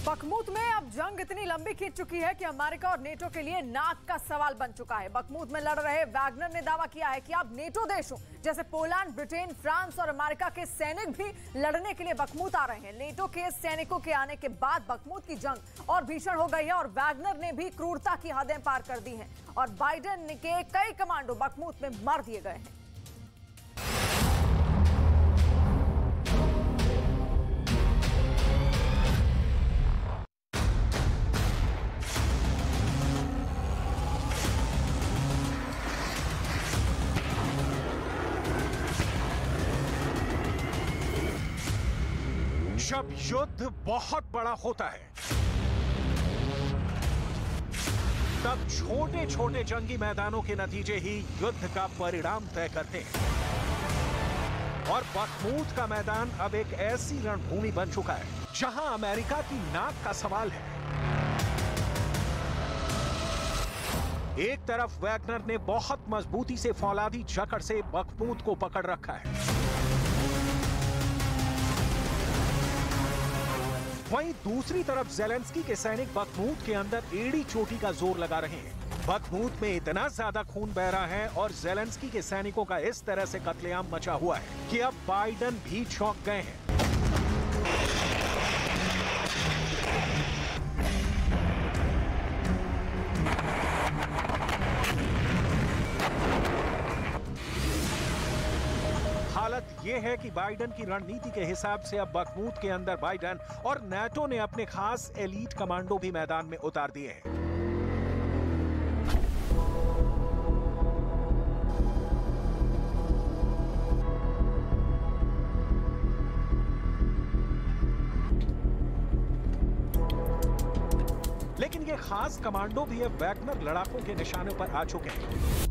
Bakhmut में अब जंग इतनी लंबी खींच चुकी है कि अमेरिका और नेटो के लिए नाक का सवाल बन चुका है। बखमुत में लड़ रहे वैगनर ने दावा किया है कि अब नेटो देशों जैसे पोलैंड, ब्रिटेन, फ्रांस और अमेरिका के सैनिक भी लड़ने के लिए बखमुत आ रहे हैं। नेटो के सैनिकों के आने के बाद बखमुत की जंग और भीषण हो गई है और वैगनर ने भी क्रूरता की हदें पार कर दी हैं और बाइडेन के कई कमांडो बखमुत में मार दिए गए हैं। जब युद्ध बहुत बड़ा होता है तब छोटे छोटे जंगी मैदानों के नतीजे ही युद्ध का परिणाम तय करते हैं और बखमुत का मैदान अब एक ऐसी रणभूमि बन चुका है जहां अमेरिका की नाक का सवाल है। एक तरफ वैगनर ने बहुत मजबूती से फौलादी जकड़ से बखमुत को पकड़ रखा है, वहीं दूसरी तरफ ज़ेलेंस्की के सैनिक बखमुत के अंदर एड़ी चोटी का जोर लगा रहे हैं। बखमुत में इतना ज्यादा खून बह रहा है और ज़ेलेंस्की के सैनिकों का इस तरह से कत्लेआम मचा हुआ है कि अब बाइडेन भी चौंक गए हैं। हालत यह है कि बाइडेन की रणनीति के हिसाब से अब बखमुत के अंदर बाइडेन और नाटो ने अपने खास एलीट कमांडो भी मैदान में उतार दिए हैं। लेकिन ये खास कमांडो भी अब वैगनर लड़ाकों के निशाने पर आ चुके हैं।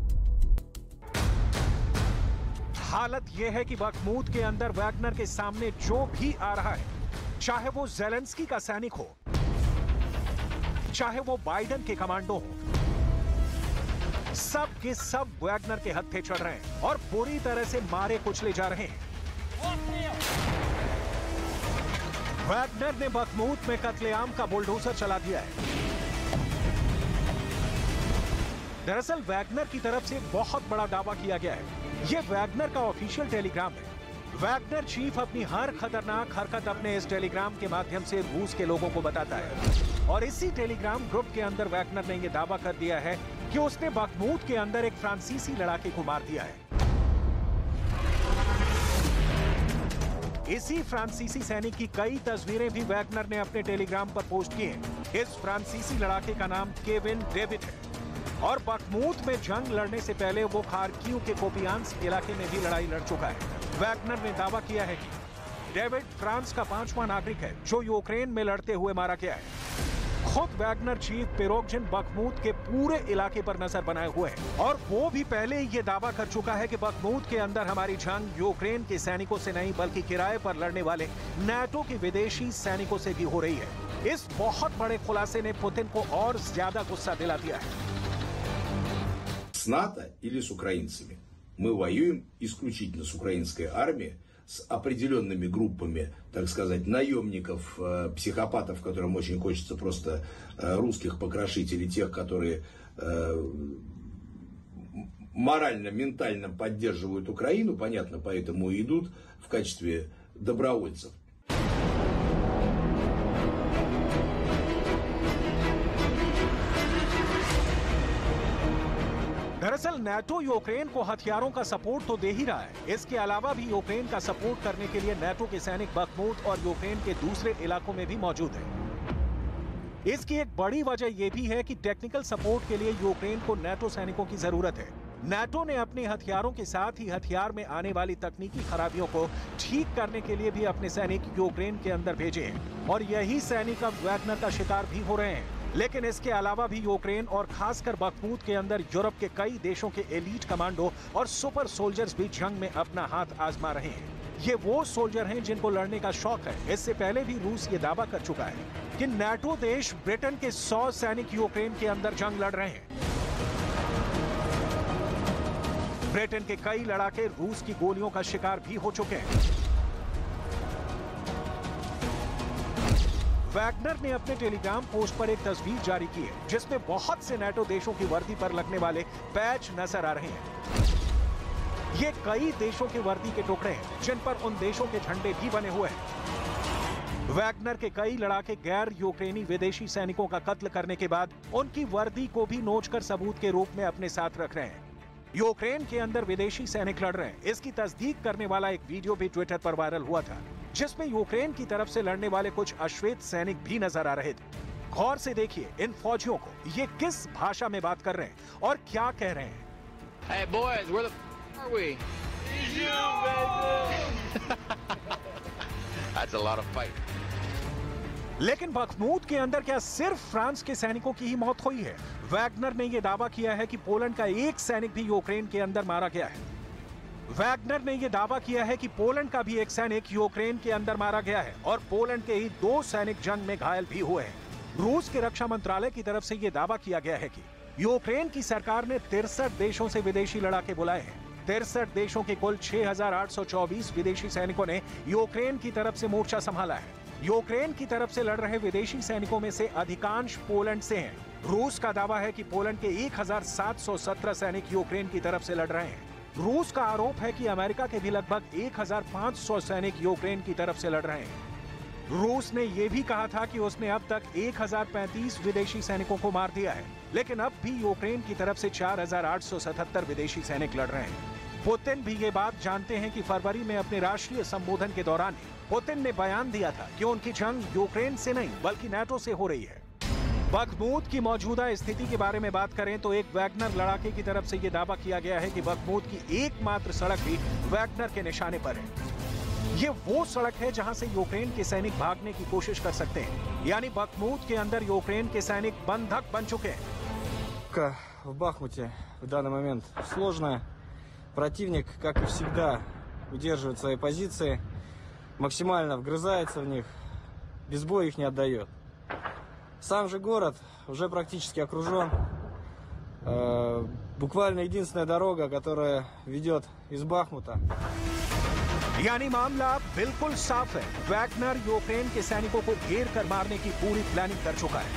हालत यह है कि बखमुत के अंदर वैगनर के सामने जो भी आ रहा है, चाहे वो ज़ेलेंस्की का सैनिक हो, चाहे वो बाइडेन के कमांडो हो, सब के सब वैगनर के हत्थे चढ़ रहे हैं और बुरी तरह से मारे कुचले जा रहे हैं। वैगनर ने बखमुत में कत्लेआम का बुलडोजर चला दिया है। दरअसल वैगनर की तरफ से बहुत बड़ा दावा किया गया है। ये वैगनर का ऑफिशियल टेलीग्राम है। वैगनर चीफ अपनी हर खतरनाक हरकत अपने इस टेलीग्राम के माध्यम से रूस के लोगों को बताता है और इसी टेलीग्राम ग्रुप के अंदर वैगनर ने यह दावा कर दिया है कि उसने बखमुत के अंदर एक फ्रांसीसी लड़ाके को मार दिया है। इसी फ्रांसीसी सैनिक की कई तस्वीरें भी वैगनर ने अपने टेलीग्राम पर पोस्ट की हैं। इस फ्रांसीसी लड़ाके का नाम केविन डेविड है और बखमुत में जंग लड़ने से पहले वो खार्किव के कोपियांस्क इलाके में भी लड़ाई लड़ चुका है। वैगनर ने दावा किया है कि डेविड फ्रांस का 5वां नागरिक है जो यूक्रेन में लड़ते हुए मारा गया है। खुद वैगनर चीफ पिरोगजिन बखमुत के पूरे इलाके पर नजर बनाए हुए हैं और वो भी पहले ही ये दावा कर चुका है कि बखमुत के अंदर हमारी जंग यूक्रेन के सैनिकों से नहीं बल्कि किराए पर लड़ने वाले नाटो के विदेशी सैनिकों से भी हो रही है। इस बहुत बड़े खुलासे ने पुतिन को और ज्यादा गुस्सा दिला दिया है। С НАТО или с украинцами. Мы воюем исключительно с украинской армией, с определенными группами, так сказать, наемников, психопатов, которым очень хочется просто русских покрошить, или тех, которые морально, ментально поддерживают Украину, понятно, поэтому и идут в качестве добровольцев. दरअसल नाटो यूक्रेन को हथियारों का सपोर्ट तो दे ही रहा है, इसके अलावा भी यूक्रेन का सपोर्ट करने के लिए नाटो के सैनिक बखमुत और यूक्रेन के दूसरे इलाकों में भी मौजूद हैं। इसकी एक बड़ी वजह यह भी है कि टेक्निकल सपोर्ट के लिए यूक्रेन को नाटो सैनिकों की जरूरत है। नाटो ने अपने हथियारों के साथ ही हथियार में आने वाली तकनीकी खराबियों को ठीक करने के लिए भी अपने सैनिक यूक्रेन के अंदर भेजे हैं और यही सैनिक अब वैगनर का शिकार भी हो रहे हैं। लेकिन इसके अलावा भी यूक्रेन और खासकर बखमुत के अंदर यूरोप के कई देशों के एलीट कमांडो और सुपर सोल्जर्स भी जंग में अपना हाथ आजमा रहे हैं। ये वो सोल्जर हैं जिनको लड़ने का शौक है। इससे पहले भी रूस ये दावा कर चुका है कि नाटो देश ब्रिटेन के 100 सैनिक यूक्रेन के अंदर जंग लड़ रहे हैं। ब्रिटेन के कई लड़ाके रूस की गोलियों का शिकार भी हो चुके हैं। वैगनर ने अपने टेलीग्राम पोस्ट पर एक तस्वीर जारी की है जिसमें बहुत से नाटो देशों की वर्दी पर लगने वाले पैच नजर आ रहे हैं। ये कई देशों के वर्दी के टुकड़े हैं जिन पर उन देशों के झंडे भी बने हुए हैं। वैगनर के कई लड़ाके गैर यूक्रेनी विदेशी सैनिकों का कत्ल करने के बाद उनकी वर्दी को भी नोचकर सबूत के रूप में अपने साथ रख रहे हैं। यूक्रेन के अंदर विदेशी सैनिक लड़ रहे हैं, इसकी तस्दीक करने वाला एक वीडियो भी ट्विटर पर वायरल हुआ था जिसमें यूक्रेन की तरफ से लड़ने वाले कुछ अश्वेत सैनिक भी नजर आ रहे थे। गौर से देखिए इन फौजियों को, ये किस भाषा में बात कर रहे हैं और क्या कह रहे हैं। Hey boys, where the f are we? That's a lot of fight. लेकिन बखमूत के अंदर क्या सिर्फ फ्रांस के सैनिकों की ही मौत हुई है? वैगनर ने यह दावा किया है कि पोलैंड का एक सैनिक भी यूक्रेन के अंदर मारा गया है। वैगनर ने यह दावा किया है कि पोलैंड का भी एक सैनिक यूक्रेन के अंदर मारा गया है और पोलैंड के ही 2 सैनिक जंग में घायल भी हुए हैं। रूस के रक्षा मंत्रालय की तरफ से यह दावा किया गया है कि यूक्रेन की सरकार ने 63 देशों से विदेशी लड़ाके बुलाए हैं। 63 देशों के कुल 6,824 विदेशी सैनिकों ने यूक्रेन की तरफ से मोर्चा संभाला है। यूक्रेन की तरफ से लड़ रहे विदेशी सैनिकों में से अधिकांश पोलैंड से हैं। रूस का दावा है कि पोलैंड के 1,717 सैनिक यूक्रेन की तरफ से लड़ रहे हैं। रूस का आरोप है कि अमेरिका के भी लगभग 1,500 सैनिक यूक्रेन की तरफ से लड़ रहे हैं। रूस ने यह भी कहा था कि उसने अब तक 1,035 विदेशी सैनिकों को मार दिया है, लेकिन अब भी यूक्रेन की तरफ से 4,877 विदेशी सैनिक लड़ रहे हैं। पुतिन भी ये बात जानते हैं कि फरवरी में अपने राष्ट्रीय संबोधन के दौरान पुतिन ने बयान दिया था कि उनकी जंग यूक्रेन से नहीं बल्कि नाटो से हो रही है। बखमूत की मौजूदा स्थिति के बारे में बात करें तो एक वैगनर लड़ाके की तरफ से यह दावा किया गया है कि बखमूत की एकमात्र सड़क भी वैगनर के निशाने पर है। ये वो सड़क है जहां से यूक्रेन के सैनिक भागने की कोशिश कर सकते हैं, यानी बखमूत के अंदर यूक्रेन के सैनिक बंधक बन चुके हैं। В Бахмуте в данный момент сложно. Противник, как и всегда, удерживает свои позиции, максимально вгрызается в них, без боя их не отдает. Сам же город уже практически окружен. Буквально единственная дорога, которая ведет из Бахмута. यानी मामला बिल्कुल साफ है। वैगनर यूक्रेन के सैनिकों को घेर कर मारने की पूरी प्लानिंग कर चुका है।